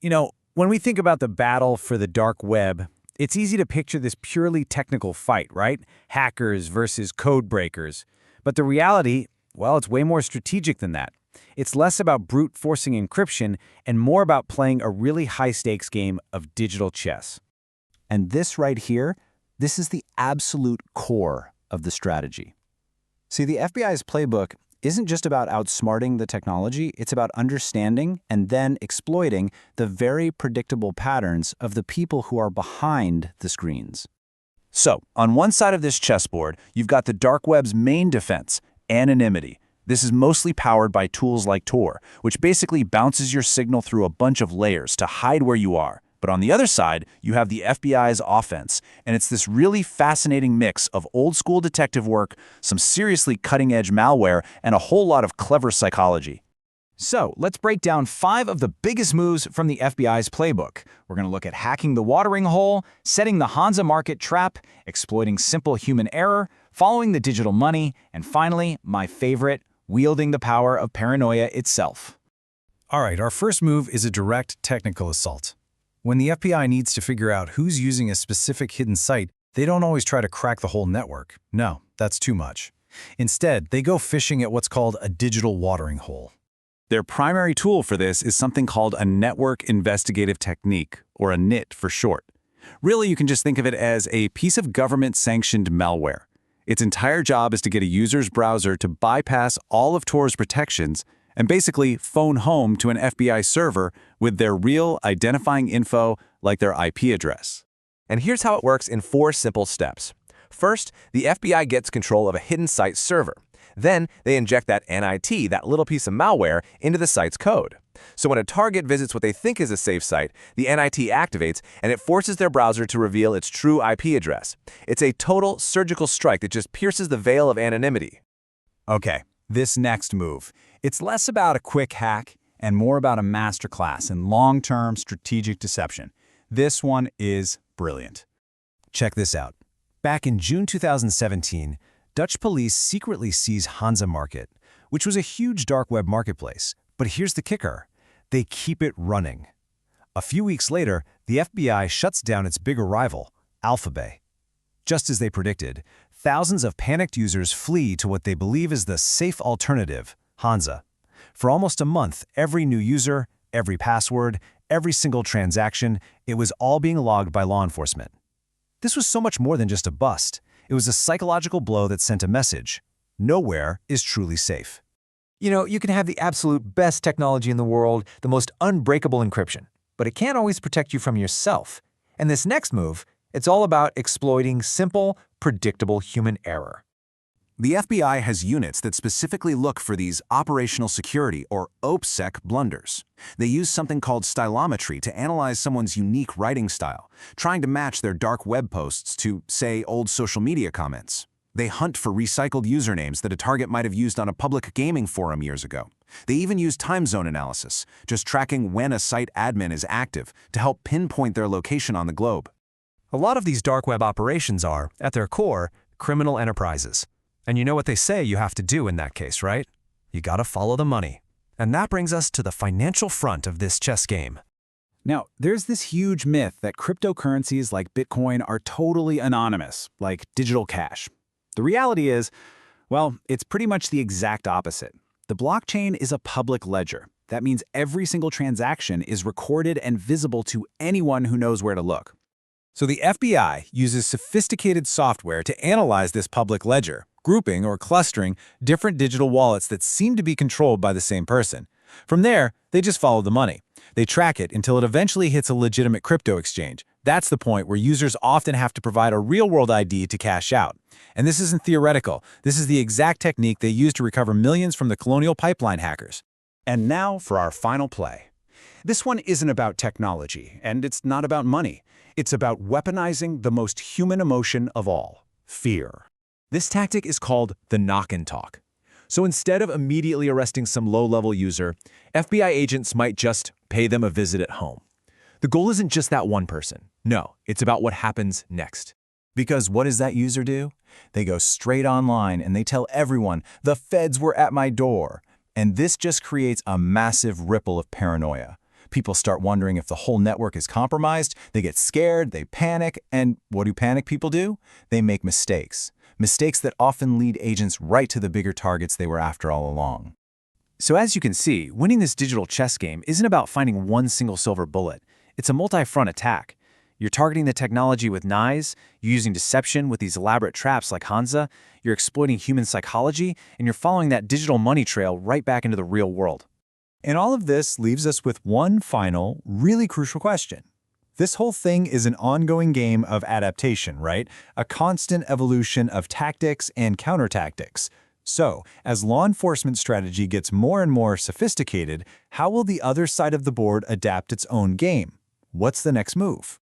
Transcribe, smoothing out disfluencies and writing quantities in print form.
When we think about the battle for the dark web, it's easy to picture this purely technical fight, right? Hackers versus code breakers. But the reality, well, it's way more strategic than that. It's less about brute forcing encryption and more about playing a really high-stakes game of digital chess. And this right here, this is the absolute core of the strategy. See, the FBI's playbook isn't just about outsmarting the technology, it's about understanding and then exploiting the very predictable patterns of the people who are behind the screens. So, on one side of this chessboard, you've got the dark web's main defense, anonymity. This is mostly powered by tools like Tor, which basically bounces your signal through a bunch of layers to hide where you are. But on the other side, you have the FBI's offense, and it's this really fascinating mix of old-school detective work, some seriously cutting-edge malware, and a whole lot of clever psychology. So, let's break down 5 of the biggest moves from the FBI's playbook. We're going to look at hacking the watering hole, setting the Hansa market trap, exploiting simple human error, following the digital money, and finally, my favorite, wielding the power of paranoia itself. All right, our first move is a direct technical assault. When the FBI needs to figure out who's using a specific hidden site, they don't always try to crack the whole network. No, that's too much. Instead, they go fishing at what's called a digital watering hole. Their primary tool for this is something called a network investigative technique, or a NIT for short. Really, you can just think of it as a piece of government-sanctioned malware. Its entire job is to get a user's browser to bypass all of Tor's protections and basically phone home to an FBI server with their real identifying info like their IP address. And here's how it works in 4 simple steps. First, the FBI gets control of a hidden site server. Then, they inject that NIT, that little piece of malware, into the site's code. So when a target visits what they think is a safe site, the NIT activates, and it forces their browser to reveal its true IP address. It's a total surgical strike that just pierces the veil of anonymity. Okay, this next move. It's less about a quick hack and more about a masterclass in long-term strategic deception. This one is brilliant. Check this out. Back in June 2017, Dutch police secretly seized Hansa Market, which was a huge dark web marketplace. But here's the kicker. They keep it running. A few weeks later, the FBI shuts down its bigger rival, AlphaBay. Just as they predicted, thousands of panicked users flee to what they believe is the safe alternative, Hansa. For almost a month, every new user, every password, every single transaction, it was all being logged by law enforcement. This was so much more than just a bust. It was a psychological blow that sent a message. Nowhere is truly safe. You can have the absolute best technology in the world, the most unbreakable encryption, but it can't always protect you from yourself. And this next move, it's all about exploiting simple, predictable human error. The FBI has units that specifically look for these operational security, or OPSEC, blunders. They use something called stylometry to analyze someone's unique writing style, trying to match their dark web posts to, say, old social media comments. They hunt for recycled usernames that a target might have used on a public gaming forum years ago. They even use time zone analysis, just tracking when a site admin is active to help pinpoint their location on the globe. A lot of these dark web operations are, at their core, criminal enterprises. And you know what they say you have to do in that case, right? You gotta follow the money. And that brings us to the financial front of this chess game. Now, there's this huge myth that cryptocurrencies like Bitcoin are totally anonymous, like digital cash. The reality is, well, it's pretty much the exact opposite. The blockchain is a public ledger. That means every single transaction is recorded and visible to anyone who knows where to look. So the FBI uses sophisticated software to analyze this public ledger, grouping or clustering different digital wallets that seem to be controlled by the same person. From there, they just follow the money. They track it until it eventually hits a legitimate crypto exchange. That's the point where users often have to provide a real-world ID to cash out. And this isn't theoretical. This is the exact technique they used to recover millions from the Colonial Pipeline hackers. And now for our final play. This one isn't about technology, and it's not about money. It's about weaponizing the most human emotion of all, fear. This tactic is called the knock and talk. So instead of immediately arresting some low-level user, FBI agents might just pay them a visit at home. The goal isn't just that one person. No, it's about what happens next. Because what does that user do? They go straight online and they tell everyone, the feds were at my door. And this just creates a massive ripple of paranoia. People start wondering if the whole network is compromised, they get scared, they panic, and what do panic people do? They make mistakes. Mistakes that often lead agents right to the bigger targets they were after all along. So as you can see, winning this digital chess game isn't about finding one single silver bullet. It's a multi-front attack. You're targeting the technology with knives, you're using deception with these elaborate traps like Hansa, you're exploiting human psychology, and you're following that digital money trail right back into the real world. And all of this leaves us with one final, really crucial question. This whole thing is an ongoing game of adaptation, right? A constant evolution of tactics and countertactics. So, as law enforcement strategy gets more and more sophisticated, how will the other side of the board adapt its own game? What's the next move?